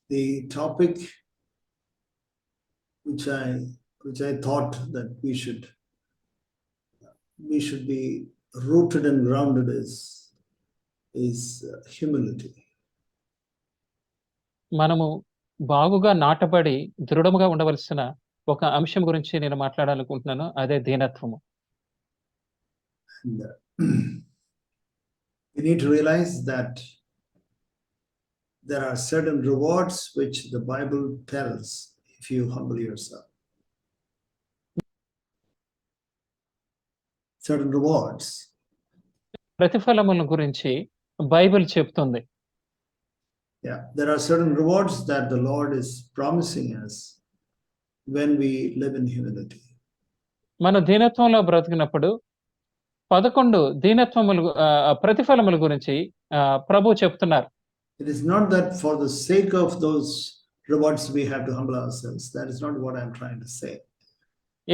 The topic which I thought that we should be rooted and grounded is humility. మనము బాగుగా నాటబడి దృఢముగా ఉండవలసిన ఒక అంశం గురించి నేను మాట్లాడాలనుకుంటున్నాను. అదే దీనత్వము. And we need to realize that there are certain rewards which the Bible tells if you humble yourself. Certain rewards. ప్రతిఫలముల గురించి బైబిల్ చెప్తుంది. Yeah, there are certain rewards that the Lord is promising us when we live in humility. మన దీనత్వంలో బ్రతికినప్పుడు 11 దీనత్వములు ప్రతిఫలముల గురించి ప్రభు చెప్తున్నారు. It is not that for the sake of those rewards we have to humble ourselves. That is not what I'm trying to say.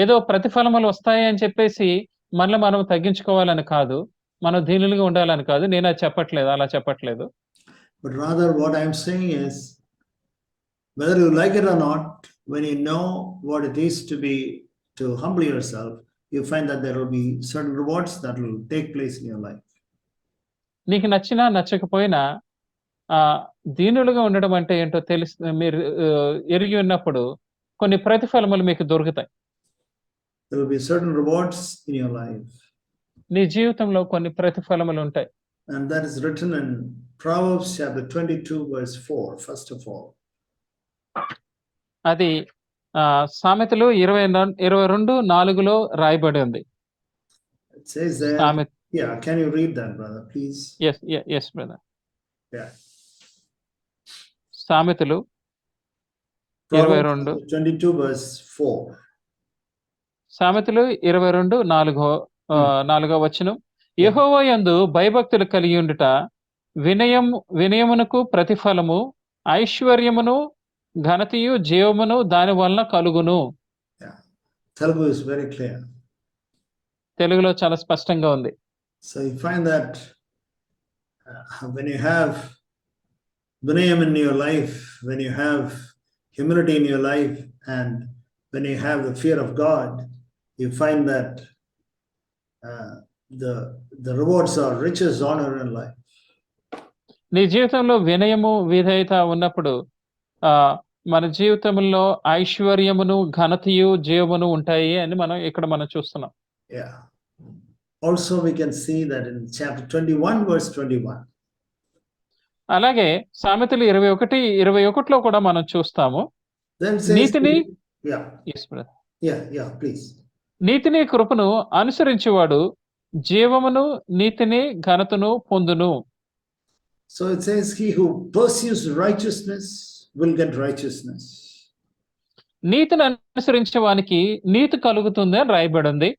ఏదో ప్రతిఫలములు వస్తాయి అని చెప్పేసి మనల్ని మనం తగ్గించుకోవాలని కాదు, మనం దీనులుగా ఉండాలని కాదు. నేను అది చెప్పట్లేదు, అలా చెప్పట్లేదు. But rather what I'm saying is, whether you like it or not, when you know what it is to humble yourself, you find that there will be certain rewards that will take place in your life. నీకు నచ్చినా నచ్చకపోయినా దీనులుగా ఉండడం అంటే ఏంటో మీరు ఎరిగి ఉన్నప్పుడు కొన్ని ప్రతిఫలములు మీకు దొరుకుతాయి. There will be certain rewards in your life. నీ జీవితంలో కొన్ని ప్రతిఫలములు ఉంటాయి. And that is written in Proverbs chapter 22 verse 4, first of all. అది సామెతలు 22:4లో రాయబడి ఉంది. It says there, yeah, can you read that, brother, please? Yes, brother. Yeah. సామెతలు 22 verse 4. సామెతలు 22:4వ వచనం. యెహోవా యందు భయభక్తులు కలిగి ఉండుట వినయమునకు ప్రతిఫలము, ఐశ్వర్యమును, ఘనతయు, జీవమును దాని వలన కలుగును. Telugu is very clear. తెలుగులో చాలా స్పష్టంగా ఉంది. So you find that when you have vinayam in your life, when you have humility in your life, and when you have the fear of God, you find that the rewards are riches, honor, and life. నీ జీవితంలో వినయము, విధేయత ఉన్నప్పుడు మన జీవితంలో ఐశ్వర్యమును, ఘనతయు, జీవమును ఉంటాయి అని మనం చూస్తున్నాం. Yeah. Also we can see that in chapter 21 verse 21. అలాగే సామెతలు 21:21లో కూడా మనం చూస్తాము. Then says, నీతిని, yeah. Yes brother. Yeah, please. నీతిని, కృపను అనుసరించువాడు జీవమును, నీతిని, ఘనతను పొందును. So it says, he who pursues righteousness will get righteousness. నీతిని అనుసరించే వానికి నీతి కలుగుతుంది అని రాయబడింది.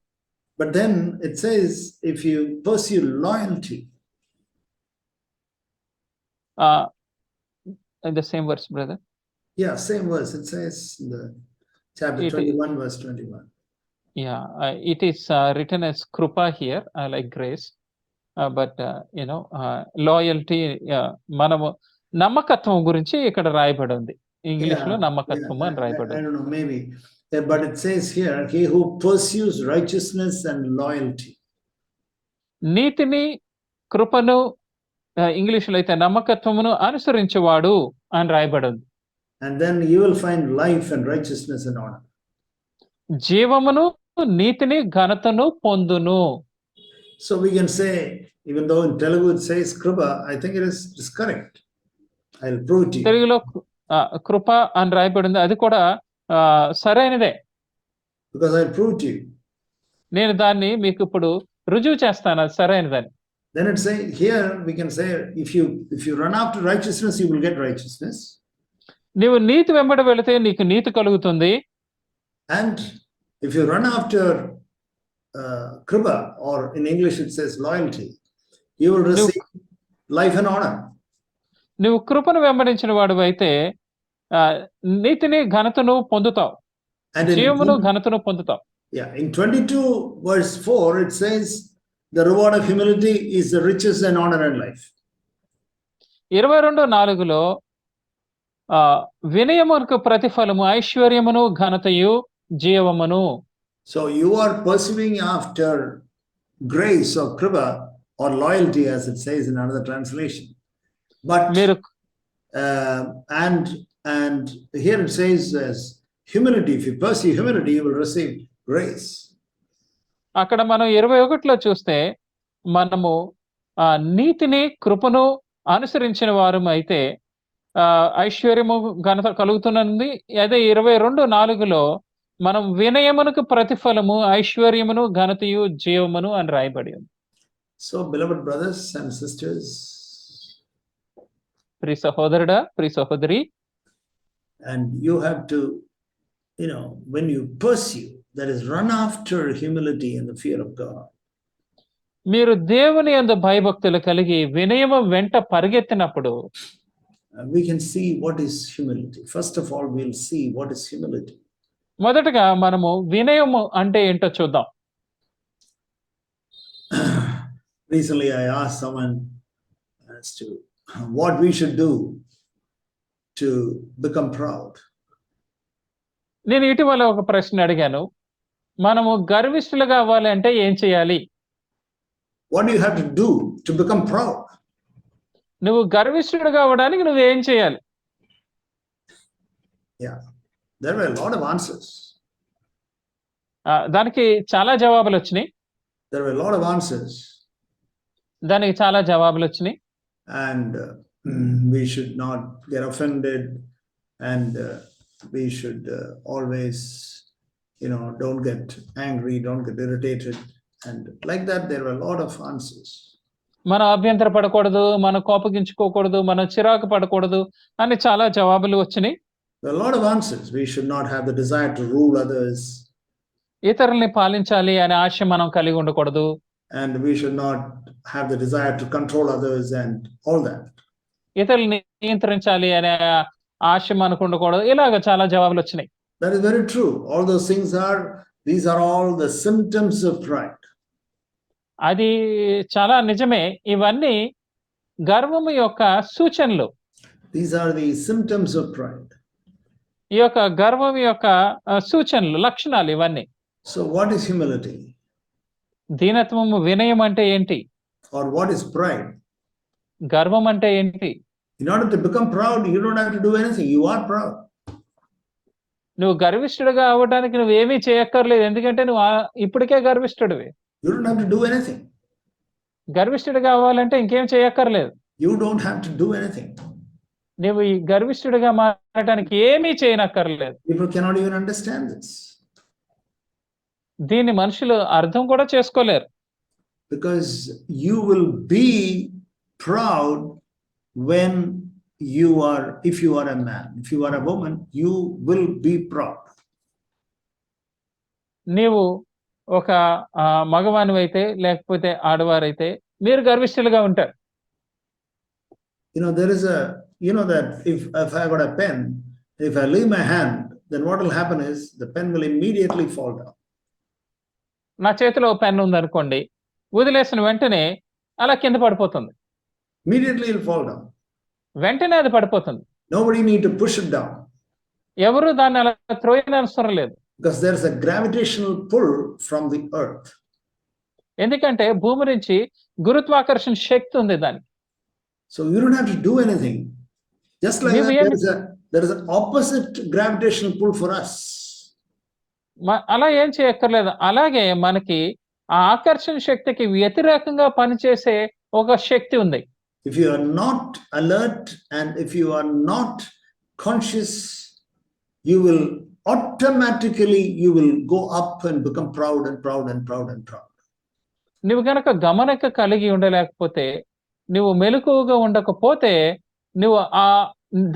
But then it says, if you pursue loyalty. In the same verse, brother. Yeah, same verse. It says in the chapter 21 verse 21. Yeah, it is written as krupa here, like grace. But loyalty, మనము నమ్మకత్వం గురించి ఇక్కడ రాయబడి ఉంది. English లో నమ్మకత్వం అని రాయబడి. I don't know, maybe. But it says here, he who pursues righteousness and loyalty. నీతిని, కృపను, ఇంగ్లీష్ లో అయితే నమ్మకత్వమును అనుసరించేవాడు అని రాయబడి ఉంది. And then you will find life and righteousness and honor. జీవమును, నీతిని, ఘనతను పొందును. So we can say, even though in Telugu it says krupa, I think it is correct. I'll prove it to you. తెలుగులో కృప అని రాయబడింది, అది కూడా సరైనదే. Because I'll prove to you. నేను దాన్ని మీకు ఇప్పుడు రుజువు చేస్తాను, అది సరైనదని. Then it say here we can say, if you run after righteousness, you will get righteousness. నీవు నీతి వెంబడి వెళితే నీకు నీతి కలుగుతుంది. And if you run after krupa, or in English it says loyalty, you will receive life and honor. నువ్వు కృపను వెంబడించిన వాడివైతే నీతిని, ఘనతను పొందుతావు, జీవమును, ఘనతను పొందుతావు. Yeah, in 22 verse 4 it says the reward of humility is the riches and honor and life. 22:4లో వినయమునకు ప్రతిఫలము ఐశ్వర్యమును ఘనతయు జీవమును. So you are pursuing after grace or kripa or loyalty, as it says in another translation. But మీరు and here it says as humility. If you pursue humility, you will receive grace. అక్కడ మనం 21లో చూస్తే మనము నీతిని కృపను అనుసరించిన వారం అయితే ఐశ్వర్యము ఘనత కలుగుతున్నది. అదే 22:4లో మనం వినయమునకు ప్రతిఫలము ఐశ్వర్యమును ఘనతయు జీవమును అని రాయబడి ఉంది. So beloved brothers and sisters, ప్రియ సహోదరుడా, ప్రియ సహోదరి, and you have to, when you pursue, that is, run after humility and the fear of God. మీరు దేవుని యందు భయభక్తులు కలిగి వినయము వెంట పరిగెత్తినప్పుడు we can see what is humility. First of all, we'll see what is humility. మొదటగా మనము వినయము అంటే ఏంటో చూద్దాం. Recently I asked someone as to what we should do to become proud. నేను ఇటీవల ఒక ప్రశ్న అడిగాను. మనము గర్విష్ఠులుగా అవ్వాలి అంటే ఏం చేయాలి? What do you have to do to become proud? నువ్వు గర్విష్ఠుడుగా అవ్వడానికి నువ్వేం చేయాలి? Yeah, there were a lot of answers. దానికి చాలా జవాబులు వచ్చినాయి. There were a lot of answers. దానికి చాలా జవాబులు వచ్చినాయి. And we should not get offended, and we should always, don't get angry, don't get irritated, and like that there were a lot of answers. మనం అభ్యంతర పడకూడదు, మనం కోపగించుకోకూడదు, మనం చిరాకు పడకూడదు అని చాలా జవాబులు వచ్చినాయి. There are a lot of answers. We should not have the desire to rule others. ఇతరుల్ని పాలించాలి అనే ఆశ మనం కలిగి ఉండకూడదు. And we should not have the desire to control others and all that. ఇతరుల్ని నియంత్రించాలి అనే ఆశ మనకు ఉండకూడదు. ఇలాగ చాలా జవాబులు వచ్చినాయి. That is very true. All those things these are all the symptoms of pride. అది చాలా నిజమే. ఇవన్నీ గర్వము యొక్క సూచనలు. These are the symptoms of pride. ఈ యొక్క గర్వం యొక్క సూచనలు, లక్షణాలు ఇవన్నీ. So what is humility? దీనత్వము, వినయం అంటే ఏంటి? Or what is pride? గర్వం అంటే ఏంటి? In order to become proud, you don't have to do anything. You are proud. నువ్వు గర్విష్ఠుడిగా అవ్వడానికి నువ్వేమీ చేయక్కర్లేదు. ఎందుకంటే నువ్వు ఇప్పటికే గర్విష్ఠుడివి. You don't have to do anything. గర్విష్ఠుడిగా అవ్వాలంటే ఇంకేం చేయక్కర్లేదు. You don't have to do anything. నువ్వు ఈ గర్విష్ఠుడిగా మారడానికి ఏమీ చేయనక్కర్లేదు. People cannot even understand this. దీన్ని మనుషులు అర్థం కూడా చేసుకోలేరు. Because you will be proud when if you are a man, if you are a woman, you will be proud. నీవు ఒక మగవానివైతే లేకపోతే ఆడవారైతే మీరు గర్విష్ఠులుగా ఉంటారు. There is that if I got a pen, if I leave my hand, then what will happen is the pen will immediately fall down. నా చేతిలో pen ఉందనుకోండి, వదిలేసిన వెంటనే అలా కింద పడిపోతుంది. Immediately it will fall down. వెంటనే అది పడిపోతుంది. Nobody need to push it down. ఎవరు దాన్ని అలా త్రోయనవసరం లేదు. Because there is a gravitational pull from the earth. ఎందుకంటే భూమి నుంచి గురుత్వాకర్షణ శక్తి ఉంది దానికి. So you don't have to do anything. Just like that, there is an opposite gravitational pull for us. అలా ఏం చేయక్కర్లేదు. అలాగే మనకి ఆ ఆకర్షణ శక్తికి వ్యతిరేకంగా పనిచేసే ఒక శక్తి ఉంది. If you are not alert and if you are not conscious, you will automatically go up and become proud and proud and proud and proud. నువ్వు గనక గమనిక కలిగి ఉండలేకపోతే, నువ్వు మెలకువగా ఉండకపోతే, నువ్వు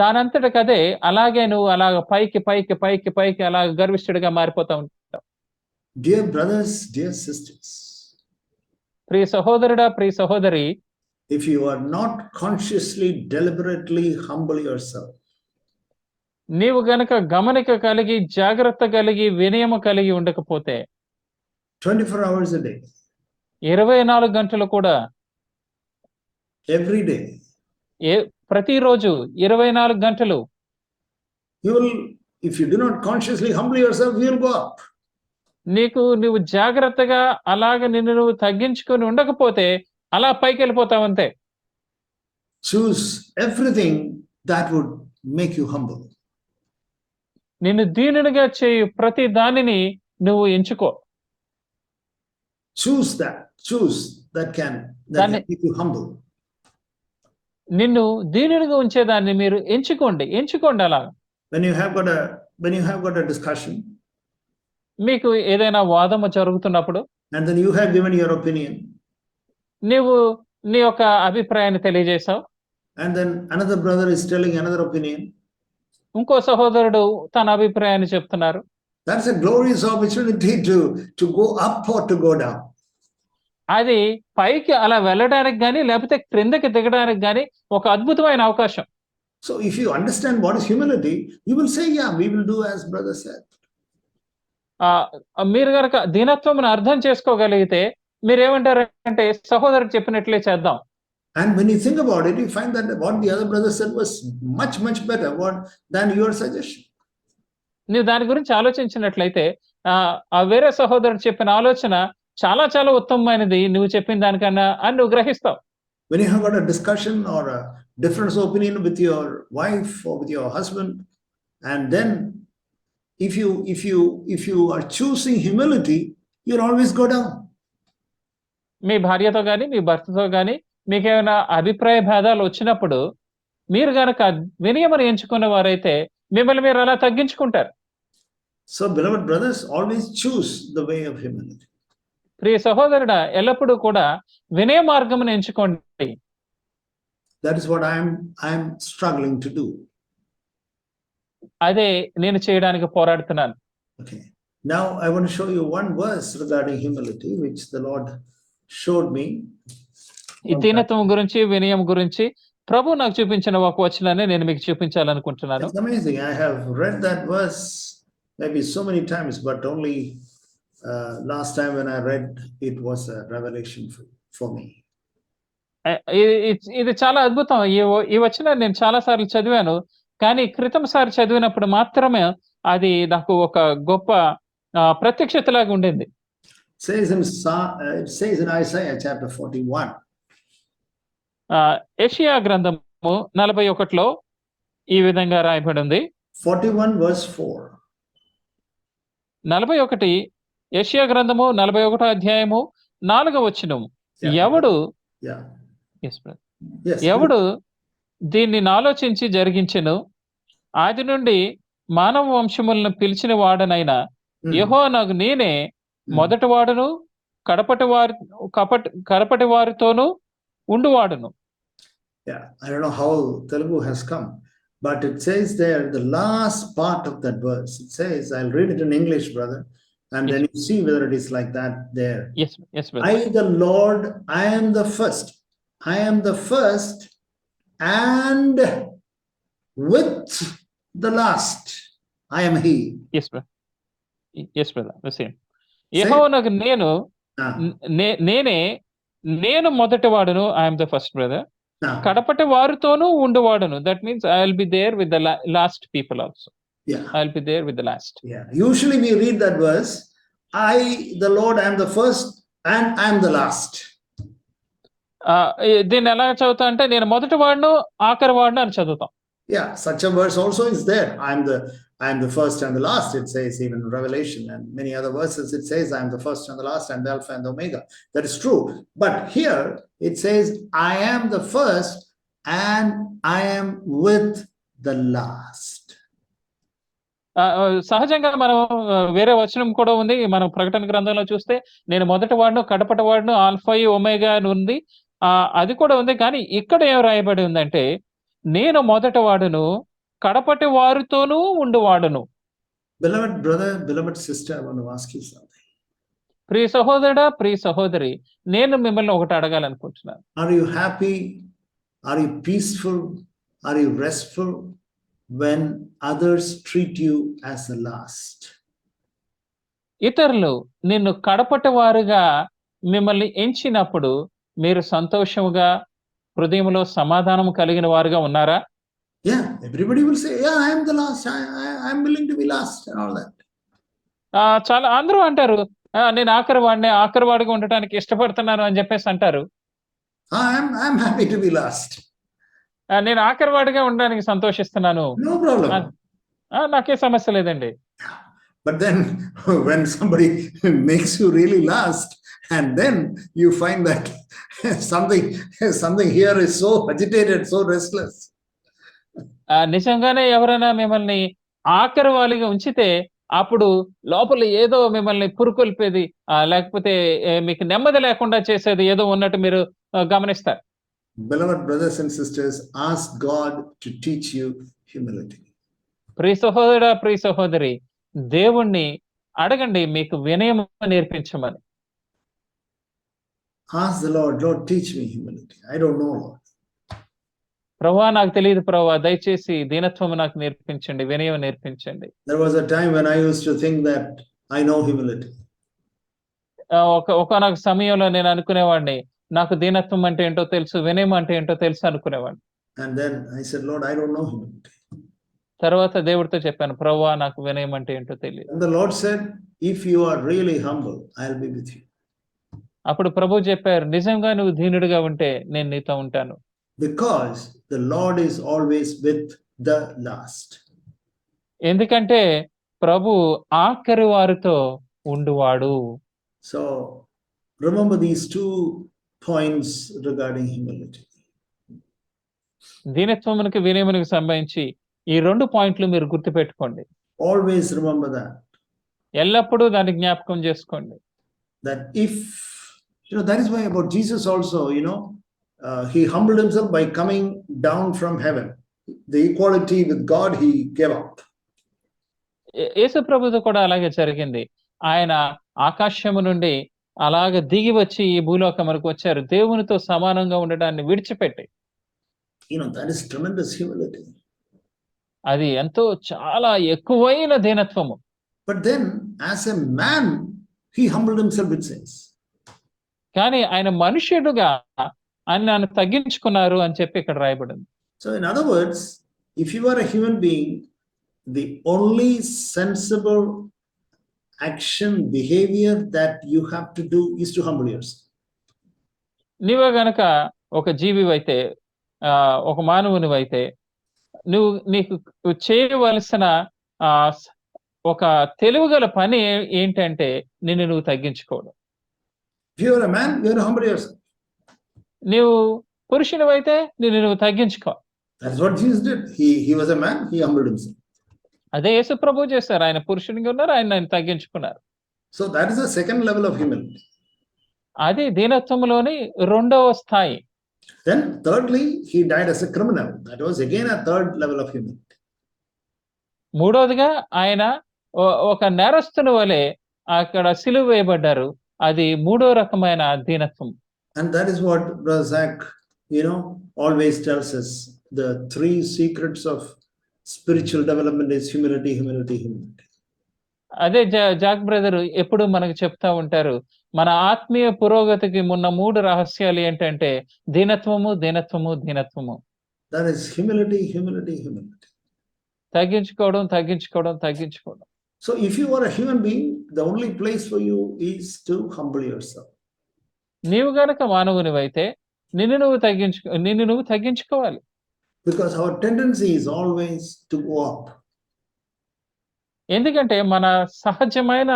దానంతటకదే అలాగే నువ్వు అలాగ పైకి పైకి పైకి పైకి అలా గర్విష్ఠుడిగా మారిపోతా ఉంటావు. Dear brothers, dear sisters, ప్రియ సహోదరుడా, ప్రియ సహోదరి, if you are not consciously, deliberately humble yourself, నీవు గనక గమనిక కలిగి, జాగ్రత్త కలిగి, వినయము కలిగి ఉండకపోతే 24 hours a day, 24 గంటలు కూడా, every day, ప్రతిరోజు 24 గంటలు you will, if you do not consciously humble yourself, you will go up. నువ్వు జాగ్రత్తగా అలాగ నిన్ను నువ్వు తగ్గించుకొని ఉండకపోతే అలా పైకెళ్ళిపోతావంతే. Choose everything that would make you humble. నిన్ను దీనునిగా చేయు ప్రతి దానిని నువ్వు ఎంచుకో. Choose that can make you humble. నిన్ను దీనునిగా ఉంచేదాన్ని మీరు ఎంచుకోండి అలా. When you have got a discussion, మీకు ఏదైనా వాదము జరుగుతున్నప్పుడు, and then you have given your opinion, నీవు నీ యొక్క అభిప్రాయాన్ని తెలియజేశావు, and then another brother is telling another opinion, ఇంకో సహోదరుడు తన అభిప్రాయాన్ని చెప్తున్నారు. That's a glorious opportunity to go up or to go down. అది పైకి అలా వెళ్ళడానికి గాని లేకపోతే క్రిందకి దిగడానికి గాని ఒక అద్భుతమైన అవకాశం. So if you understand what is humility, you will say, yeah, we will do as brother said. మీరు గనక దీనత్వమును అర్థం చేసుకోగలిగితే మీరేమంటారంటే సహోదరుడు చెప్పినట్లే చేద్దాం. And when you think about it, you find that what the other brother said was much better than your suggestion. నువ్వు దాని గురించి ఆలోచించినట్లయితే వేరే సహోదరుడు చెప్పిన ఆలోచన చాలా ఉత్తమమైనది నువ్వు చెప్పిన దానికన్నా అని నువ్వు గ్రహిస్తావు. When you have got a discussion or a difference of opinion with your wife or with your husband, and then if you are choosing humility, you'll always go down. మీ భార్యతో గాని మీ భర్తతో గాని మీకేమైనా అభిప్రాయ భేదాలు వచ్చినప్పుడు మీరు గనక వినయమును ఎంచుకున్న వారైతే మిమ్మల్ని మీరు అలా తగ్గించుకుంటారు. So beloved brothers, always choose the way of humility. ప్రియ సహోదరుడా, ఎల్లప్పుడూ కూడా వినయ మార్గమును ఎంచుకోండి. That is what I am struggling to do. అదే నేను చేయడానికి పోరాడుతున్నాను. Okay. Now I want to show you one verse regarding humility which the Lord showed me. ఈ దీనత్వం గురించి వినయం గురించి ప్రభు నాకు చూపించిన ఒక వచనాన్ని నేను మీకు చూపించాలనుకుంటున్నాను. It's amazing. I have read that verse maybe so many times, but only last time when I read it was a revelation for me. ఇది చాలా అద్భుతం. ఈ వచనాన్ని నేను చాలా సార్లు చదివాను, కానీ క్రితంసారి చదివినప్పుడు మాత్రమే అది నాకు ఒక గొప్ప ప్రత్యక్షతలాగా ఉండింది. It says in Isaiah chapter 41. యెషయా గ్రంథము 41లో ఈ విధంగా రాయబడి ఉంది. 41 verse 4. 41 యెషయా గ్రంథము 41వ అధ్యాయము 4వ వచనము. ఎవడు దీన్ని ఆలోచించి జరిగించెను, ఆది నుండి మానవ వంశములను పిలిచిన వాడనైనా యెహోవానగు నేనే మొదటి వాడును కడపటి వారితోనూ ఉండువాడును. Yeah, I don't know how Telugu has come, but it says there the last part of that verse. It says, I'll read it in English, brother, and then you see whether it is like that there. Yes, brother. I, the Lord, I am the first. I am the first and with the last. I am He. Yes, brother. The same. యెహోవానగు నేను మొదటి వాడును. I am the first, brother. కడపటి వారితోనూ ఉండువాడును. That means I will be there with the last people also. Yeah. I will be there with the last. Yeah. Usually we read that verse, I, the Lord, I am the first and I am the last. దీన్ని ఎలా చదువుతా అంటే నేను మొదటి వాడును ఆఖరి వాడును అని చదువుతాం. Yeah, such a verse also is there. I am the first and the last, it says even in Revelation and many other verses, it says I am the first and the last and the Alpha and the Omega. That is true. But here it says I am the first and I am with the last. సహజంగా మనం వేరే వచనం కూడా ఉంది. మనం ప్రకటన గ్రంథంలో చూస్తే నేను మొదటి వాడును కడపటి వాడును ఆల్ఫా ఒమేగా అని ఉంది. అది కూడా ఉంది. కానీ ఇక్కడ ఏం రాయబడి ఉందంటే నేను మొదటి వాడును కడపటి వారితోనూ ఉండువాడును. Beloved brother, beloved sister, I want to ask you something. ప్రియ సహోదరుడా, ప్రియ సహోదరి, నేను మిమ్మల్ని ఒకటి అడగాలనుకుంటున్నాను. Are you happy? Are you peaceful? Are you restful when others treat you as the last? ఇతరులు నిన్ను కడపటి వారుగా మిమ్మల్ని ఎంచినప్పుడు మీరు సంతోషముగా హృదయంలో సమాధానం కలిగిన వారుగా ఉన్నారా? Yeah, everybody will say, yeah, I am the last. I'm willing to be last and all that. చాలా అందరూ అంటారు. నేను ఆఖరి వాడినే, ఆఖరి వాడిగా ఉండటానికి ఇష్టపడుతున్నాను అని జెప్పేసి అంటారు. I'm happy to be last. నేను ఆఖరి వాడిగా ఉండడానికి సంతోషిస్తున్నాను. No problem. నాకే సమస్య లేదండి. But then when somebody makes you really last, and then you find that something here is so agitated, so restless. నిజంగానే ఎవరైనా మిమ్మల్ని ఆఖరి వాలిగా ఉంచితే, అప్పుడు లోపల ఏదో మిమ్మల్ని పురుకొల్పేది, లేకపోతే మీకు నెమ్మది లేకుండా చేసేది ఏదో ఉన్నట్టు మీరు గమనిస్తారు. Beloved brothers and sisters, ask God to teach you humility. ప్రియ సహోదరుడా, ప్రియ సహోదరి, దేవుణ్ణి అడగండి మీకు వినయం నేర్పించమని. Ask the Lord, Lord, teach me humility. I don't know, Lord. ప్రభువా నాకు తెలియదు ప్రభువా, దయచేసి దీనత్వము నాకు నేర్పించండి, వినయం నేర్పించండి. There was a time when I used to think that I know humility. ఒకానొక సమయంలో నేను అనుకునేవాడిని, నాకు దీనత్వం అంటే ఏంటో తెలుసు, వినయం అంటే ఏంటో తెలుసు అనుకునేవాడిని. And then I said, Lord, I don't know humility. తర్వాత దేవుడితో చెప్పాను, ప్రభువా నాకు వినయం అంటే ఏంటో తెలియదు. And the Lord said, if you are really humble, I'll be with you. అప్పుడు ప్రభువు చెప్పారు, నిజంగా నువ్వు దీనుడిగా ఉంటే నేను నీతో ఉంటాను. Because the Lord is always with the last. ఎందుకంటే ప్రభు ఆఖరి వారితో ఉండువాడు. So remember these 2 points regarding humility. దీనత్వమునకు వినయమునకు సంబంధించి ఈ 2 పాయింట్లు మీరు గుర్తుపెట్టుకోండి. Always remember that. ఎల్లప్పుడూ దాన్ని జ్ఞాపకం చేసుకోండి. That if, that is why about Jesus also, he humbled himself by coming down from heaven. The equality with God he gave up. యేసు ప్రభుతో కూడా అలాగే జరిగింది. ఆయన ఆకాశము నుండి అలాగ దిగి వచ్చి ఈ భూలోకమునకు వచ్చారు. దేవునితో సమానంగా ఉండడాన్ని విడిచిపెట్టి. That is tremendous humility. అది ఎంతో చాలా ఎక్కువైన దీనత్వము. But then as a man he humbled himself, it says. కానీ ఆయన మనుష్యుడుగా ఆయన తగ్గించుకున్నారు అని చెప్పి ఇక్కడ రాయబడింది. So in other words, if you are a human being, the only sensible action, behavior that you have to do is to humble yourself. నీవే గనక ఒక జీవివైతే, ఒక మానవునివైతే, నీకు చేయవలసిన ఒక తెలివిగల పని ఏంటంటే నిన్ను నువ్వు తగ్గించుకోవడం. If you are a man, you have to humble yourself. నీవు పురుషునివైతే నిన్ను నువ్వు తగ్గించుకో. That's what Jesus did. He was a man, he humbled himself. అదే యేసు ప్రభువు చేశారు. ఆయన పురుషునిగా ఉన్నారు, ఆయన తగ్గించుకున్నారు. So that is the second level of humility. అది దీనత్వములోని 2వ స్థాయి. Then thirdly, he died as a criminal. That was again a third level of humility. మూడోదిగా ఆయన ఒక నేరస్తుని వలె అక్కడ సిలువ వేయబడ్డారు. అది 3వ రకమైన దీనత్వం. And that is what Brother Zach, always tells us. The 3 secrets of spiritual development is humility, humility, humility. అదే జాక్ బ్రదర్ ఎప్పుడు మనకు చెప్తా ఉంటారు, మన ఆత్మీయ పురోగతికి ఉన్న 3 రహస్యాలు ఏంటంటే దీనత్వము, దీనత్వము, దీనత్వము. That is humility, humility, humility. తగ్గించుకోవడం, తగ్గించుకోవడం, తగ్గించుకోవడం. So if you are a human being, the only place for you is to humble yourself. నీవు గనక మానవునివైతే నిన్ను నువ్వు తగ్గించుకోవాలి. Because our tendency is always to go up. ఎందుకంటే మన సహజమైన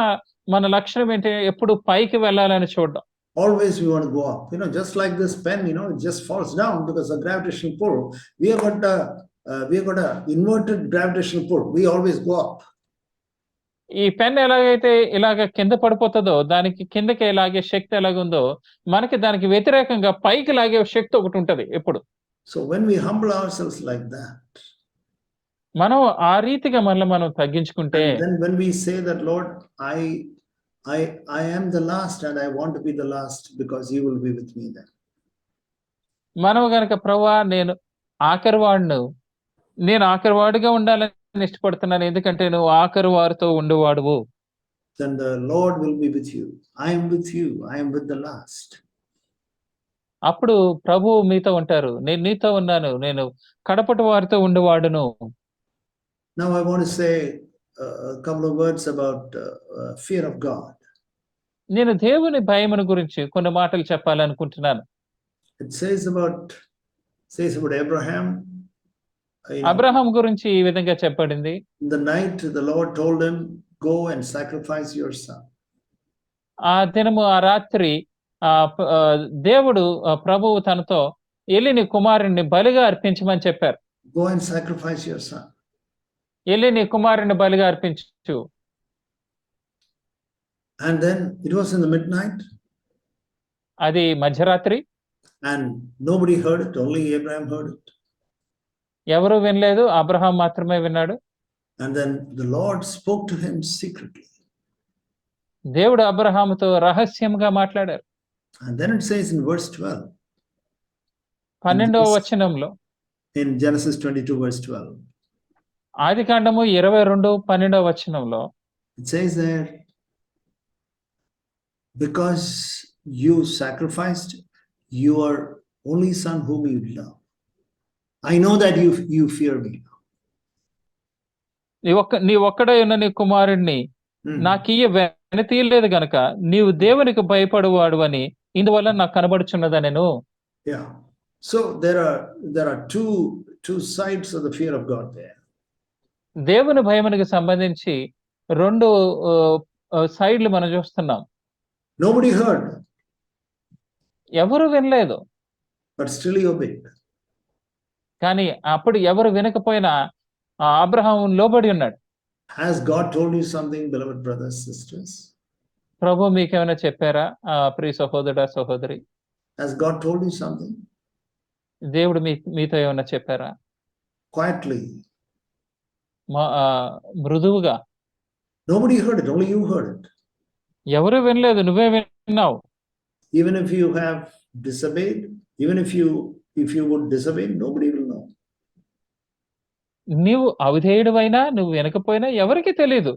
మన లక్షణం ఏంటి, ఎప్పుడు పైకి వెళ్ళాలని చూడడం. Always we want to go up. Just like this pen, it just falls down because of gravitational pull. We have got a inverted gravitational pull. We always go up. ఈ పెన్ ఎలాగైతే ఇలాగ కింద పడిపోతుందో, దానికి కిందకి లాగే శక్తి ఎలాగుందో, మనకి దానికి వ్యతిరేకంగా పైకి లాగే శక్తి ఒకటి ఉంటది ఎప్పుడు. So when we humble ourselves like that, మనం ఆ రీతిగా మనం తగ్గించుకుంటే, then when we say that, Lord, I am the last and I want to be the last because you will be with me then. మనం గనక ప్రభువా నేను ఆఖరివాడిగా ఉండాలని ఇష్టపడుతున్నాను, ఎందుకంటే నువ్వు ఆఖరి వారితో ఉండేవాడువు. Then the Lord will be with you. I am with you. I am with the last. అప్పుడు ప్రభువు మీతో ఉంటారు. నేను నీతో ఉన్నాను. నేను కడపటి వారితో ఉండేవాడును. Now I want to say a couple of words about fear of God. నేను దేవుని భయమును గురించి కొన్ని మాటలు చెప్పాలనుకుంటున్నాను. It says about Abraham. Abraham గురించి ఈ విధంగా చెప్పబడింది. In the night the Lord told him, go and sacrifice your son. ఆ దినము ఆ రాత్రి దేవుడు ప్రభువు తనతో ఎల్లి నీ కుమారుణ్ణి బలిగా అర్పించమని చెప్పారు. Go and sacrifice your son. ఎల్లి నీ కుమారుణ్ణి బలిగా అర్పించు. And then it was in the midnight. అది మధ్యరాత్రి. And nobody heard it, only Abraham heard it. ఎవరు వినలేదు, అబ్రహాం మాత్రమే విన్నాడు. And then the Lord spoke to him secretly. దేవుడు అబ్రహాముతో రహస్యంగా మాట్లాడారు. And then it says in verse 12. 12వ వచనంలో, in Genesis 22 verse 12. ఆదికాండము 22:12వ వచనంలో, it says there, because you sacrificed your only son whom you love, I know that you fear me. నీ ఒక్కడే ఉన్న నీ కుమారుణ్ణి నాకియ్య వెనతీయలేదు గనక నీవు దేవునికి భయపడువాడు అని ఇందువల్ల నాకు కనబడుచున్నదనెను. Yeah. So there are two sides of the fear of God there. దేవుని భయమునికి సంబంధించి రెండు సైడ్లు మనం చూస్తున్నాం. Nobody heard. ఎవరు వినలేదు. But still he obeyed. కానీ అప్పుడు ఎవరు వినకపోయినా అబ్రహాము లోబడి ఉన్నాడు. Has God told you something, beloved brothers, sisters? ప్రభు మీకేమైనా చెప్పారా ప్రియ సహోదరుడా సహోదరి? Has God told you something? దేవుడు మీతో ఏమైనా చెప్పారా? Quietly. మృదువుగా. Nobody heard it, only you heard it. ఎవరు వినలేదు, నువ్వే విన్నావు. Even if you have disobeyed, even if you would disobey, nobody will know. నీవు అవిధేయుడివైనా నువ్వు వినకపోయినా ఎవరికి తెలియదు.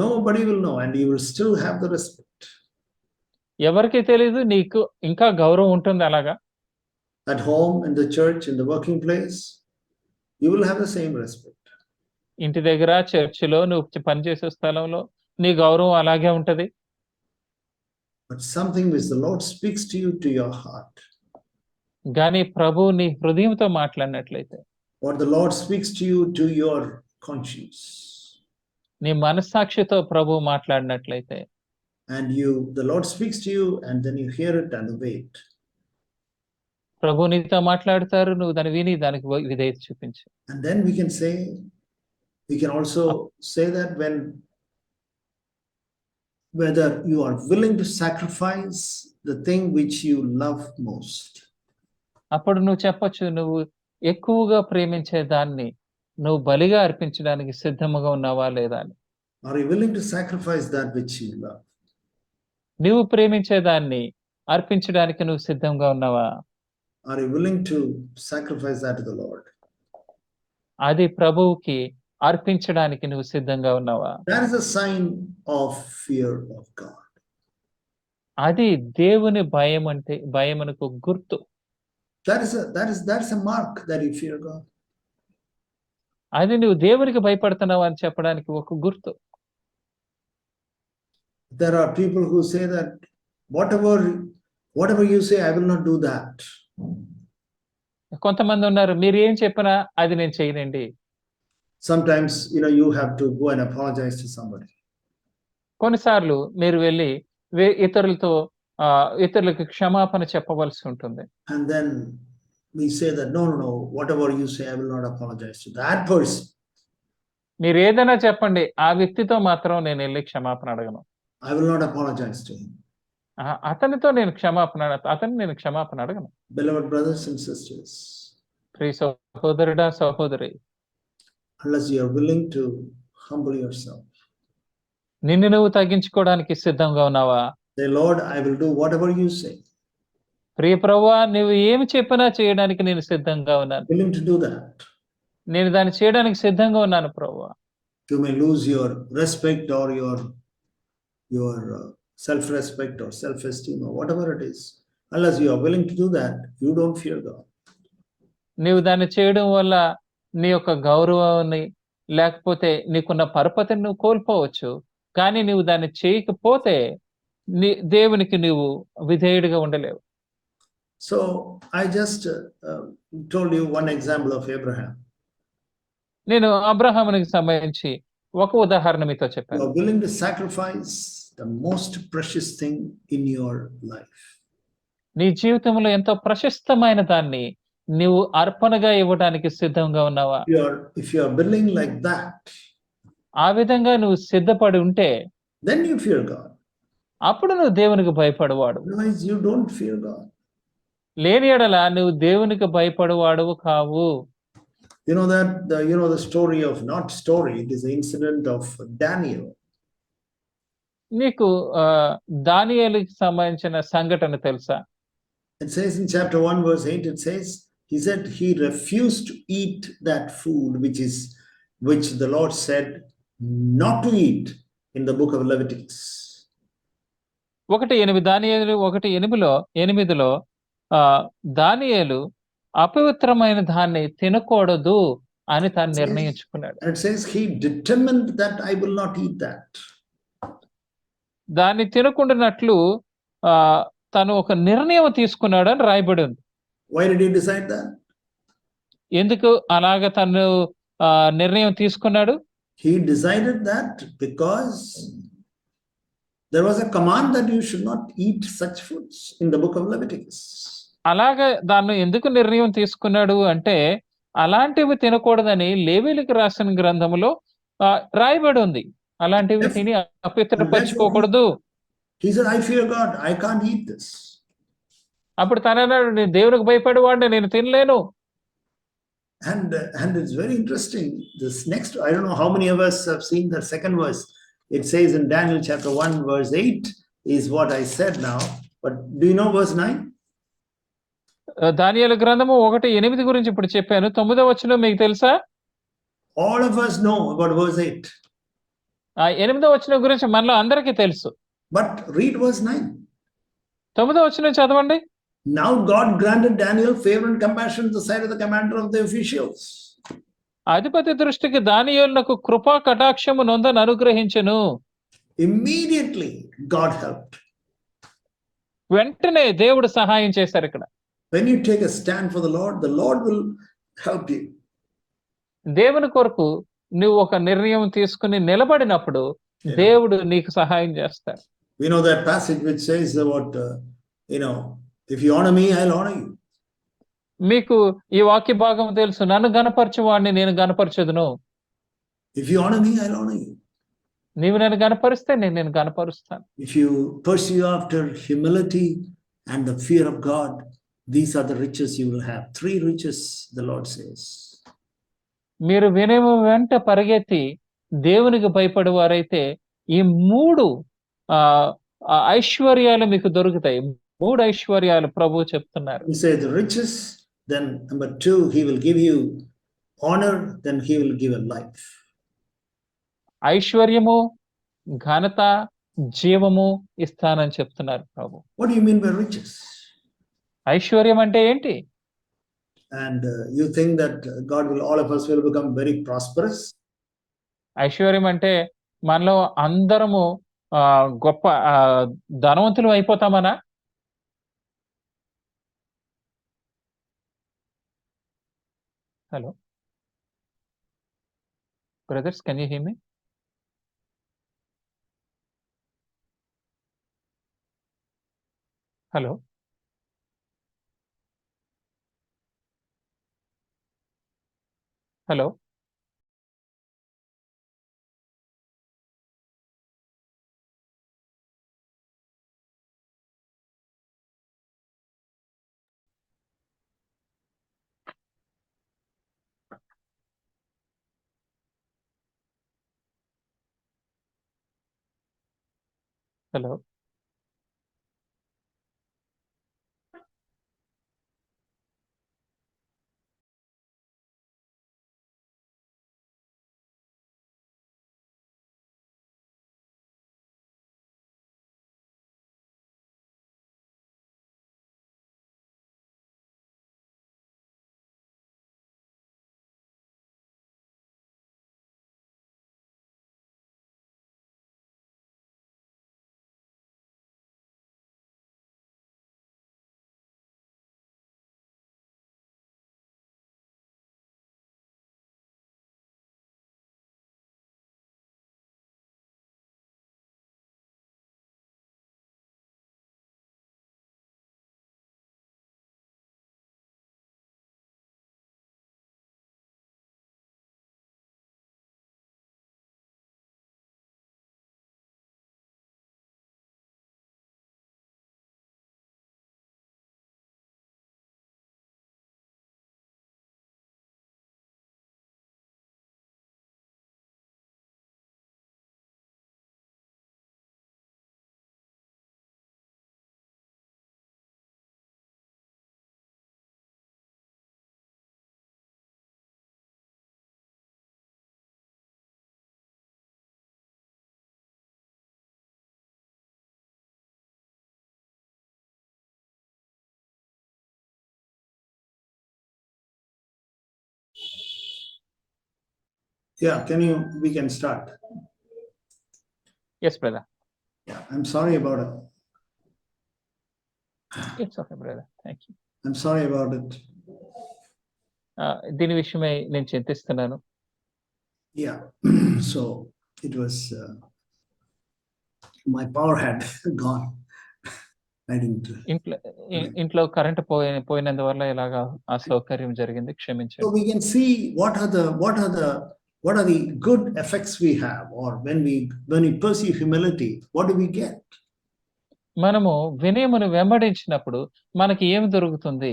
Nobody will know, and you will still have the respect. ఎవరికి తెలియదు, నీకు ఇంకా గౌరవం ఉంటుంది అలాగా. At home, in the church, in the working place, you will have the same respect. ఇంటి దగ్గర, చర్చిలో, నువ్వు పనిచేసే స్థలంలో నీ గౌరవం అలాగే ఉంటది. But something which the Lord speaks to you, to your heart. గాని ప్రభు నీ హృదయంతో మాట్లాడినట్లయితే, or the Lord speaks to you, to your conscience. నీ మనస్సాక్షితో ప్రభు మాట్లాడినట్లయితే, and the Lord speaks to you, and then you hear it and obey it. ప్రభు నీతో మాట్లాడతారు, నువ్వు దాన్ని విని దానికి విధేయత చూపించు. And then we can also say that whether you are willing to sacrifice the thing which you love most. అప్పుడు నువ్వు చెప్పొచ్చు, నువ్వు ఎక్కువగా ప్రేమించే దాన్ని నువ్వు బలిగా అర్పించడానికి సిద్ధముగా ఉన్నావా లేదా అని. Are you willing to sacrifice that which you love? నువ్వు ప్రేమించే దాన్ని అర్పించడానికి నువ్వు సిద్ధంగా ఉన్నావా? Are you willing to sacrifice that to the Lord? అది ప్రభువుకి అర్పించడానికి నువ్వు సిద్ధంగా ఉన్నావా? That is a sign of fear of God. అది దేవుని భయమునకు గుర్తు. That's a mark that you fear God. అది నువ్వు దేవునికి భయపడుతున్నావు అని చెప్పడానికి ఒక గుర్తు. There are people who say that whatever you say, I will not do that. కొంతమంది ఉన్నారు, మీరు ఏం చెప్పినా అది నేను చేయనండి. Sometimes you have to go and apologize to somebody. కొన్నిసార్లు మీరు వెళ్ళి ఇతరులకు క్షమాపణ చెప్పవలసి ఉంటుంది. And then we say that no, whatever you say, I will not apologize to that person. మీరు ఏదైనా చెప్పండి, ఆ వ్యక్తితో మాత్రం నేను వెళ్ళి క్షమాపణ అడగను. I will not apologize to him. అతనితో నేను క్షమాపణ అడగను. Beloved brothers and sisters, ప్రియ సహోదరుడా సహోదరి, unless you are willing to humble yourself, నిన్ను నువ్వు తగ్గించుకోవడానికి సిద్ధంగా ఉన్నావా? say, Lord, I will do whatever you say. ప్రియ ప్రభువా, నువ్వు ఏమి చెప్పినా చేయడానికి నేను సిద్ధంగా ఉన్నాను. Willing to do that. నేను దాన్ని చేయడానికి సిద్ధంగా ఉన్నాను ప్రభువా. You may lose your respect or your self-respect or self-esteem or whatever it is. Unless you are willing to do that, you don't fear God. నీవు దాన్ని చేయడం వల్ల నీ యొక్క గౌరవాన్ని, లేకపోతే నీకున్న పరపతిని నువ్వు కోల్పోవచ్చు. కానీ నీవు దాన్ని చేయకపోతే దేవునికి నీవు విధేయుడిగా ఉండలేవు. So I just told you one example of Abraham. నేను అబ్రహామునికి సంబంధించి ఒక ఉదాహరణ మీతో You చెప్పాను. are willing to sacrifice the most precious thing in your life. నీ జీవితంలో ఎంతో ప్రశస్తమైన దాన్ని నీవు అర్పణగా ఇవ్వడానికి సిద్ధంగా ఉన్నావా? If you are willing like that, ఆ విధంగా నువ్వు సిద్ధపడి ఉంటే then you fear God. అప్పుడు నువ్వు దేవునికి భయపడవాడు. Otherwise, you don't fear God. లేని యెడల నువ్వు దేవునికి భయపడవాడవు కావు. You know that the story of, not story, it is the incident of Daniel. నీకు దానియేలుకి సంబంధించిన సంఘటన తెలుసా? It says in chapter 1 verse 8, it says, he said he refused to eat that food which the Lord said not to eat in the book of Leviticus. 1:8 దానియేలు 1:8లో దానియేలు అపవిత్రమైన దాన్ని తినకూడదు అని తాను నిర్ణయించుకున్నాడు. And it says he determined that I will not eat that. దాన్ని తినకుండానట్లు తను ఒక నిర్ణయం తీసుకున్నాడు అని రాయబడి ఉంది. Why did he decide that? ఎందుకు అలాగ తను నిర్ణయం తీసుకున్నాడు? He decided that because there was a command that you should not eat such foods in the book of Leviticus. అలాగా దాన్ని ఎందుకు నిర్ణయం తీసుకున్నాడు అంటే, అలాంటివి తినకూడదని లేవీయులకు రాసిన గ్రంథములో రాయబడి ఉంది. అలాంటివి తిని అపవిత్రపరచుకోకూడదు. He said, I fear God, I can't eat this. అప్పుడు తనన్నాడు, నేను దేవునికి భయపడేవాడిని, నేను తినలేను. And it's very interesting. This next, I don't know how many of us have seen the second verse. It says in Daniel chapter 1 verse 8 is what I said now. But do you know verse 9? దానియేలు గ్రంథము 1:8 గురించి ఇప్పుడు చెప్పాను. 9వ వచనం మీకు తెలుసా? All of us know about verse 8. 8వ వచనం గురించి మనలో అందరికీ తెలుసు. But read verse 9. 9వ వచనం చదవండి. Now God granted Daniel favor and compassion to the sight of the commander of the officials. అధిపతి దృష్టికి దానియేలునకు కృపా కటాక్షము నొందని అనుగ్రహించెను. Immediately God helped. వెంటనే దేవుడు సహాయం చేశారు ఇక్కడ. When you take a stand for the Lord will help you. దేవుని కొరకు నువ్వు ఒక నిర్ణయం తీసుకుని నిలబడినప్పుడు దేవుడు నీకు సహాయం చేస్తాడు. We know that passage which says about if you honor me, I'll honor you. మీకు ఈ వాక్య భాగం తెలుసు, నన్ను గణపరచువాడిని నేను గణపరచుదును. If you honor me, I'll honor you. నీవు నన్ను గణపరిస్తే నేను గణపరుస్తాను. If you pursue after humility and the fear of God, these are the riches you will have. 3 riches, the Lord says. మీరు వినయము వెంట పరిగెత్తి దేవునికి భయపడేవారైతే ఈ 3 ఐశ్వర్యాలు మీకు దొరుకుతాయి. 3 ఐశ్వర్యాలు ప్రభువు చెప్తున్నారు. He says the riches, then number 2, he will give you honor, then he will give a life. ఐశ్వర్యము, ఘనత, జీవము ఇస్తానని చెప్తున్నారు ప్రభు. What do you mean by riches? ఐశ్వర్యం అంటే ఏంటి? And you think that all of us will become very prosperous? ఐశ్వర్యం అంటే మనలో అందరము గొప్ప ధనవంతులు అయిపోతామనా? Hello brothers, can you hear me? Hello hello hello Yeah, we can start. Yes, brother. Yeah, I'm sorry about it. It's okay, brother. Thank you. I'm sorry about it. దీని విషయమై నేను చింతిస్తున్నాను. Yeah, so it was, my power had gone. I didn't. ఇంట్లో current పోయినందువల్ల ఇలాగా అసౌకర్యం జరిగింది, క్షమించండి. So we can see what are the good effects we have, or when we pursue humility, what do we get? మనము వినయమును వెంబడించినప్పుడు మనకి ఏమి దొరుకుతుంది?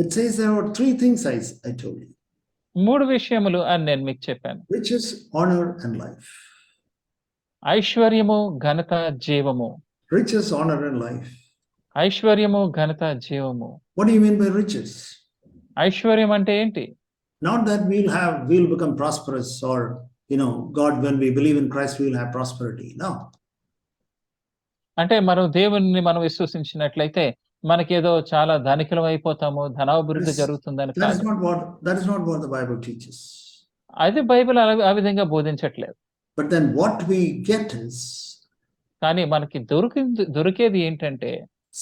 It says there are 3 things I told you. 3 విషయములు అని నేను మీకు చెప్పాను. Riches, honor and life. ఐశ్వర్యము, ఘనత, జీవము. Riches, honor and life. ఐశ్వర్యము, ఘనత, జీవము. What do you mean by riches? ఐశ్వర్యం అంటే ఏంటి? Not that we'll become prosperous, or God, when we believe in Christ we'll have prosperity. No. అంటే మనం దేవుణ్ణి మనం విశ్వసించినట్లయితే మనకేదో చాలా ధనికులం అయిపోతాము, ధనాభివృద్ధి జరుగుతుందని That is కాదు. not what the Bible teaches. అది బైబిల్ ఆ విధంగా బోధించట్లేదు. But then what we get is, కానీ మనకి దొరికేది ఏంటంటే,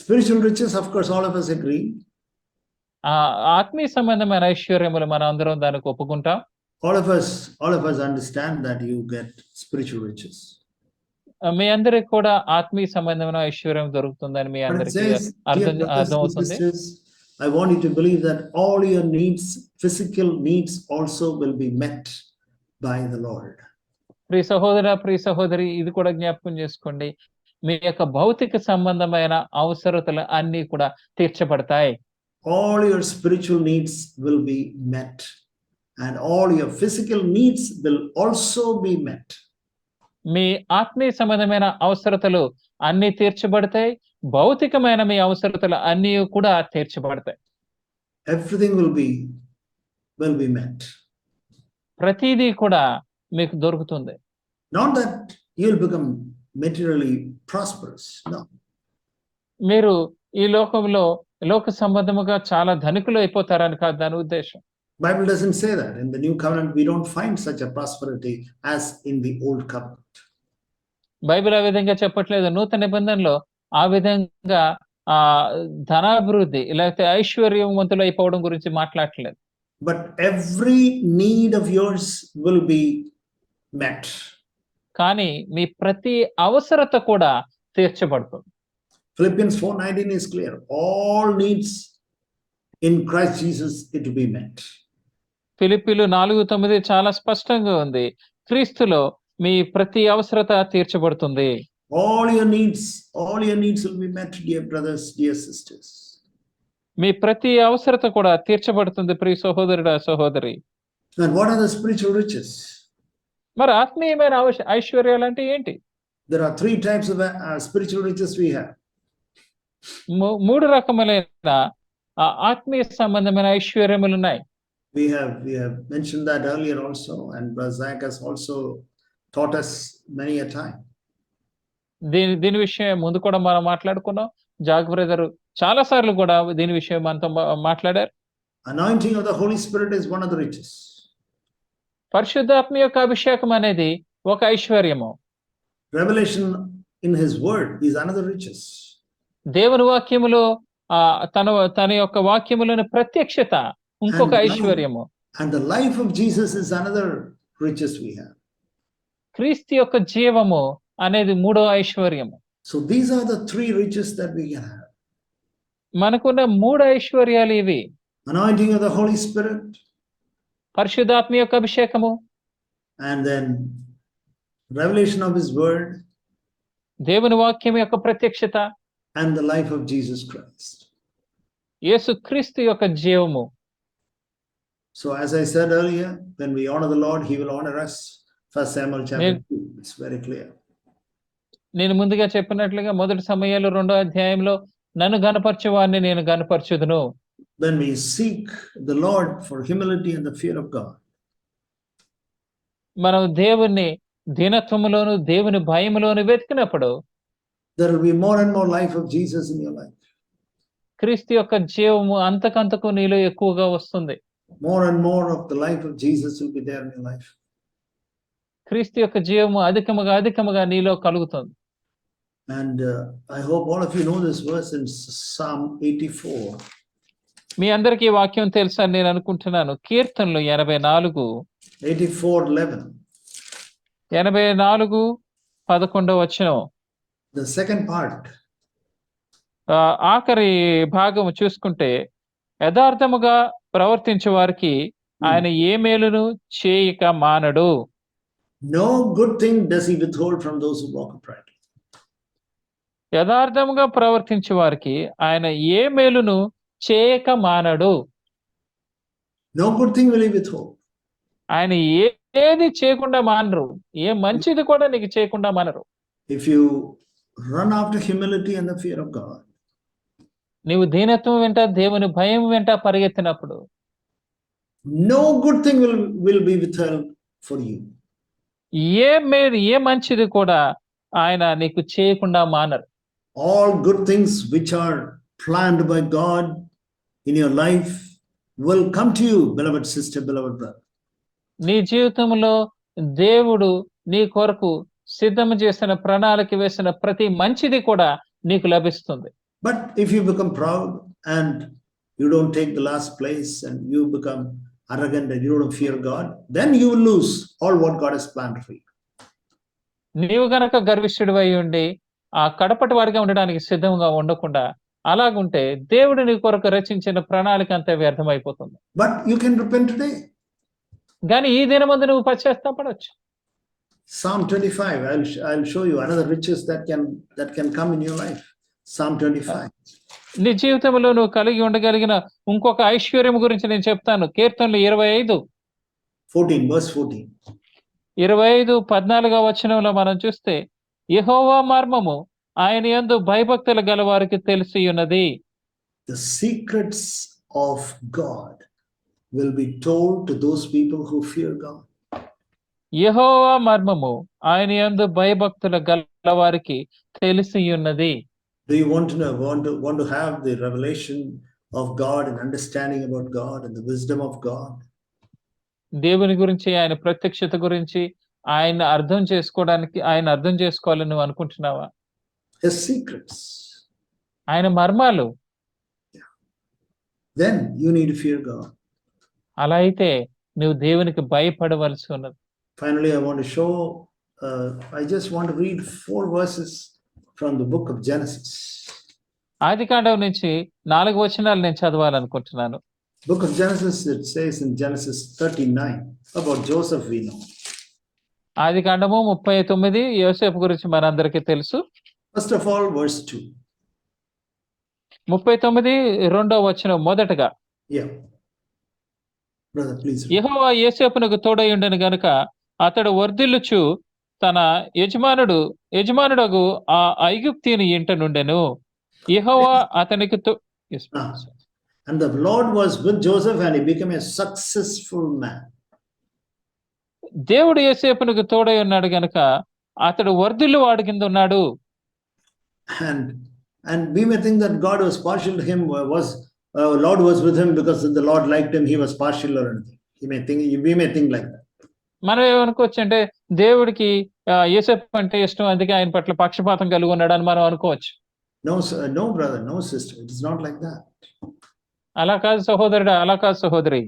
spiritual riches. Of course, all of us agree. ఆత్మీయ సంబంధమైన ఐశ్వర్యములు మనం అందరం దానికి ఒప్పుకుంటాం. All of us understand that you get spiritual riches. మీ అందరికి కూడా ఆత్మీయ సంబంధమైన ఐశ్వర్యం దొరుకుతుందని మీ But it అందరికి says, dear brothers అర్థం and అవుతుంది. sisters, I want you to believe that all your needs, physical needs also will be met by the Lord. ప్రియ సహోదరి, ఇది కూడా జ్ఞాపకం చేసుకోండి. మీ యొక్క భౌతిక సంబంధమైన అవసరతలు అన్ని కూడా తీర్చబడతాయి. All your spiritual needs will be met, and all your physical needs will also be met. మీ ఆత్మీయ సంబంధమైన అవసరతలు అన్ని తీర్చబడతాయి, భౌతికమైన మీ అవసరతలు అన్ని కూడా తీర్చబడతాయి. Everything will be met. ప్రతిదీ కూడా మీకు దొరుకుతుంది. Not that you'll become materially prosperous. No. మీరు ఈ లోకంలో లోక సంబంధముగా చాలా ధనికులు అయిపోతారని కాదు దాని ఉద్దేశం. Bible doesn't say that. In the new covenant we don't find such a prosperity as in the old covenant. Bible ఆ విధంగా చెప్పట్లేదు. నూతన నిబంధనలో ఆ విధంగా ధనాభివృద్ధి లేకపోతే ఐశ్వర్యవంతులు అయిపోవడం గురించి మాట్లాడట్లేదు. But every need of yours will be met. కానీ మీ ప్రతి అవసరత కూడా తీర్చబడుతుంది. Philippians 4:19 is clear. All needs in Christ Jesus it will be met. ఫిలిప్పీలు 4:9 చాలా స్పష్టంగా ఉంది. క్రీస్తులో మీ ప్రతి అవసరత తీర్చబడుతుంది. All your needs will be met, dear brothers, dear sisters. మీ ప్రతి అవసరత కూడా తీర్చబడుతుంది ప్రియ సహోదరి. And what are the spiritual riches? మరి ఆత్మీయమైన ఐశ్వర్యాలు అంటే ఏంటి? There are 3 types of spiritual riches we have. 3 రకములైన ఆత్మీయ సంబంధమైన ఐశ్వర్యములు ఉన్నాయి. We have mentioned that earlier also, and Brother Zach has also taught us many a time. దీని విషయం ముందు కూడా మనం మాట్లాడుకున్నాం. జాగ్ బ్రదర్ చాలా సార్లు కూడా దీని విషయం మనతో మాట్లాడారు. Anointing of the Holy Spirit is one of the riches. పరిశుద్ధాత్మ యొక్క అభిషేకం అనేది ఒక ఐశ్వర్యము. Revelation in his word is another riches. దేవుని వాక్యములో తన యొక్క వాక్యములోని ప్రత్యక్షత ఇంకొక ఐశ్వర్యము. And the life of Jesus is another riches we have. క్రీస్తు యొక్క జీవము అనేది 3వ ఐశ్వర్యము. So these are the 3 riches that we can have. మనకున్న 3 ఐశ్వర్యాలు ఇవి. Anointing of the Holy Spirit, పరిశుద్ధాత్మ యొక్క అభిషేకము, and then revelation of his word, దేవుని వాక్యం యొక్క ప్రత్యక్షత, and the life of Jesus Christ. యేసు క్రీస్తు యొక్క జీవము. So as I said earlier, when we honor the Lord, he will honor us. 1 Samuel chapter 2, it's very clear. నేను ముందుగా చెప్పినట్లుగా 1 సమూయేలు 2వ అధ్యాయంలో నన్ను గణపరచువారిని నేను గణపరచుదును. When we seek the Lord for humility and the fear of God, మనం దేవుని దీనత్వములోను దేవుని భయములోను వెతికినప్పుడు there will be more and more life of Jesus in your life. క్రీస్తు యొక్క జీవము అంతకంతకు నీలో ఎక్కువగా వస్తుంది. More and more of the life of Jesus will be there in your life. క్రీస్తు యొక్క జీవము అధికముగా నీలో కలుగుతుంది. And I hope all of you know this verse in Psalm 84. మీ అందరికీ ఈ వాక్యం తెలుసని నేను అనుకుంటున్నాను. కీర్తనలు 84 84:11. 84:11 వచనం. The second part. ఆఖరి భాగము చూసుకుంటే, యథార్థముగా ప్రవర్తించే వారికి ఆయన ఏ మేలును చేయక మానడు. No good thing does he withhold from those who walk uprightly. యథార్థముగా ప్రవర్తించే వారికి ఆయన ఏ మేలును చేయక మానడు. No good thing will he withhold. ఆయన ఏది చేయకుండా మానరు. ఏ మంచిది కూడా నీకు చేయకుండా మానరు. If you run after humility and the fear of God, నీవు దీనత్వం వెంట దేవుని భయం వెంట పరిగెత్తినప్పుడు no good thing will be withheld for you. ఏ మంచిది కూడా ఆయన నీకు చేయకుండా మానరు. All good things which are planned by God in your life will come to you, beloved sister, beloved brother. నీ జీవితంలో దేవుడు నీ కొరకు సిద్ధం చేసిన ప్రణాళిక వేసిన ప్రతి మంచిది కూడా నీకు లభిస్తుంది. But if you become proud and you don't take the last place and you become arrogant and you don't fear God, then you will lose all what God has planned for you. నీవు గనక గర్విష్ఠుడివై ఉండి ఆ కడపటి వాడిగా ఉండడానికి సిద్ధంగా ఉండకుండా అలాగుంటే దేవుడు నీ కొరకు రచించిన ప్రణాళిక అంతా వ్యర్థమైపోతుంది. But you can repent today. కానీ ఈ దినమందు నువ్వు పశ్చాత్తాపడవచ్చు. Psalm 25, I'll show you another riches that can come in your life. Psalm 25. నీ జీవితంలో నువ్వు కలిగి ఉండగలిగిన ఇంకొక ఐశ్వర్యం గురించి నేను చెప్తాను. కీర్తనలు 14, verse 14. 25:14 వచనంలో మనం చూస్తే, యెహోవా మర్మము ఆయన యందు భయభక్తులు గల వారికి తెలిసి ఉన్నది. The secrets of God will be told to those people who fear God. యెహోవా మర్మము ఆయన యందు భయభక్తులు గల వారికి తెలిసి ఉన్నది. Do you want to know, want to have the revelation of God and understanding about God and the wisdom of God? దేవుని గురించి, ఆయన ప్రత్యక్షత గురించి, ఆయన అర్థం చేసుకోవాలని నువ్వు అనుకుంటున్నావా? His secrets. ఆయన మర్మాలు. Then you need to fear God. అలా అయితే నువ్వు దేవునికి భయపడవలసి ఉన్నది. Finally, I want to show, I just want to read 4 verses from the book of Genesis. ఆదికాండం నుంచి 4 వచనాలు నేను చదవాలనుకుంటున్నాను. Book of Genesis, it says in Genesis 39 about Joseph we know. ఆదికాండము 39 యోసేపు గురించి మనందరికీ తెలుసు. First of all, verse 2. 39 వచనం మొదటగా. Yeah. Brother, please. యెహోవా యోసేపునకు తోడై ఉండెను గనుక అతడు వర్ధిల్లుచు తన యజమానుడగు ఆ ఐగుప్తీయుని ఇంట నుండెను. యెహోవా అతనికి And the Lord was with Joseph and he became a successful man. దేవుడు యోసేపునకు తోడై ఉన్నాడు గనుక అతడు వర్ధిల్లు వాడి కింద ఉన్నాడు. And we may think that God was partial to him, Lord was with him because the Lord liked him, he was partial or anything. We may think like that. మనం ఏమనుకోవచ్చు అంటే దేవుడికి యోసేపు అంటే ఇష్టం, అందుకే ఆయన పట్ల పక్షపాతం కలిగి ఉన్నాడు అని మనం అనుకోవచ్చు. No, sir, no brother, no sister, it is not like that. అలా కాదు సహోదరుడా, అలా కాదు సహోదరి.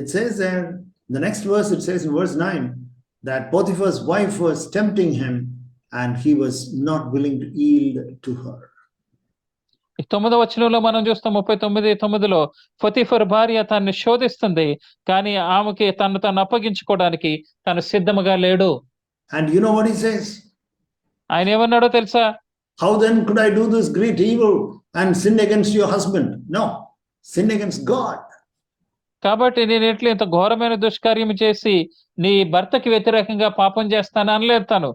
It says there, the next verse, it says in verse 9 that Potiphar's wife was tempting him and he was not willing to yield to her. 9వ వచనంలో మనం చూస్తాం 39:9లో Potiphar భార్య తనని శోధిస్తుంది, కానీ ఆమెకి తను అప్పగించుకోవడానికి తను సిద్ధముగా లేడు. And you know what he says? ఆయన ఏమన్నాడో తెలుసా? How then could I do this great evil and sin against your husband? No, sin against God. కాబట్టి నేను ఎట్లా ఇంత ఘోరమైన దుష్కార్యం చేసి నీ భర్తకి వ్యతిరేకంగా పాపం చేస్తాను అనలేదు తను.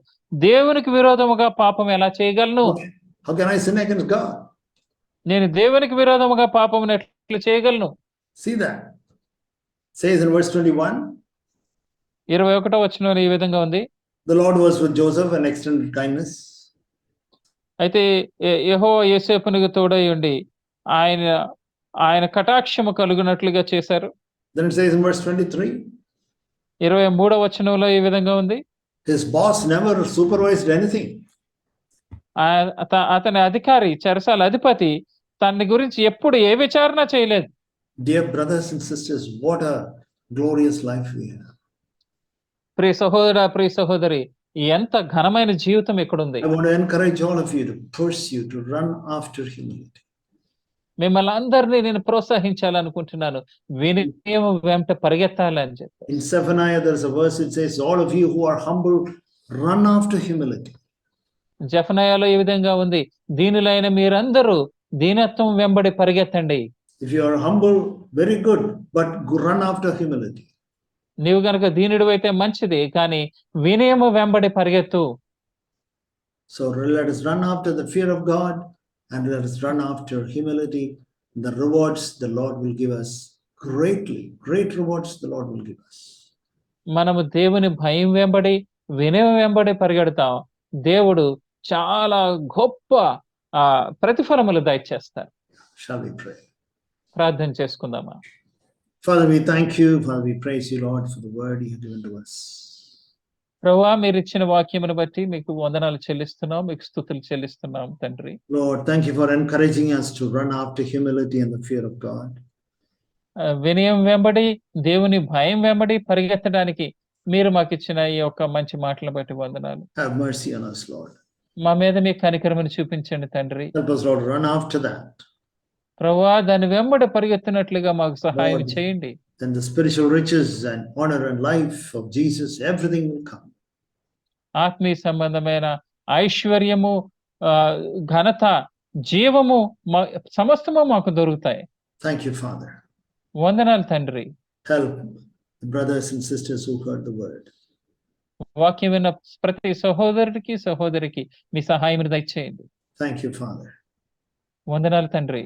దేవునికి విరోధముగా పాపం ఎలా చేయగలను? How can I sin against God? నేను దేవునికి విరోధముగా పాపం ఎట్లా చేయగలను? See that. It says in verse 21. 21వ వచనంలో ఈ విధంగా ఉంది. The Lord was with Joseph and extended kindness. అయితే యెహోవా యోసేపునకు తోడై ఉండి ఆయన కటాక్షము కలుగునట్లుగా చేశారు. Then it says in verse 23. 23వ వచనంలో ఈ విధంగా ఉంది. His boss never supervised anything. అతని అధికారి, చెరసాల అధిపతి తన గురించి ఎప్పుడు ఏ విచారణ చేయలేదు. Dear brothers and sisters, what a glorious life we have. ప్రియ సహోదరా, ప్రియ సహోదరి, ఎంత ఘనమైన జీవితం ఇక్కడుంది. I want to encourage all of you to pursue, to run after humility. మిమ్మల్ని అందరినీ నేను ప్రోత్సహించాలనుకుంటున్నాను, వినయం వెంట పరిగెత్తాలని చెప్పి. In Zephaniah, there's a verse, it says, all of you who are humble, run after humility. జెఫనయాలో ఈ విధంగా ఉంది, దీనులైన మీరందరూ దీనత్వం వెంబడి పరిగెత్తండి. If you are humble, very good, but run after humility. నీవు గనక దీనుడు అయితే మంచిది, కానీ వినయము వెంబడి పరిగెత్తు. So let us run after the fear of God and let us run after humility. The rewards the Lord will give us greatly. Great rewards the Lord will give us. మనము దేవుని భయం వెంబడి, వినయం వెంబడి పరిగెడతాం. దేవుడు చాలా గొప్ప ప్రతిఫలములు దయచేస్తారు. Shall we pray? ప్రార్థన చేసుకుందామా. Father, we thank you. Father, we praise you, Lord, for the word you have given to us. ప్రభువా, మీరు ఇచ్చిన వాక్యమును బట్టి మీకు వందనాలు చెల్లిస్తున్నాం, మీకు స్తుతులు చెల్లిస్తున్నాం తండ్రి. Lord, thank you for encouraging us to run after humility and the fear of God. వినయం వెంబడి, దేవుని భయం వెంబడి పరిగెత్తడానికి మీరు మాకు ఇచ్చిన ఈ యొక్క మంచి మాటలను బట్టి వందనాలు. Have mercy on us, Lord. మా మీద మీ కనికరమును చూపించండి తండ్రి. Help us, Lord, run after that. ప్రభువా, దాని వెంబడి పరిగెత్తినట్లుగా మాకు సహాయం చేయండి. Then the spiritual riches and honor and life of Jesus, everything will come. ఆత్మీయ సంబంధమైన ఐశ్వర్యము, ఘనత, జీవము సమస్తము మాకు దొరుకుతాయి. Thank you, Father. వందనాలు తండ్రి. Help the brothers and sisters who heard the word. వాక్యం విన్న ప్రతి సహోదరుడికి, సహోదరికి మీ సహాయం దయచేయండి. Thank you, Father. వందనాలు తండ్రి.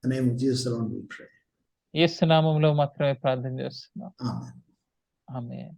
In the name of Jesus alone we pray. యేసు నామములో మాత్రమే ప్రార్థన చేస్తున్నాం. Amen. ఆమేన్.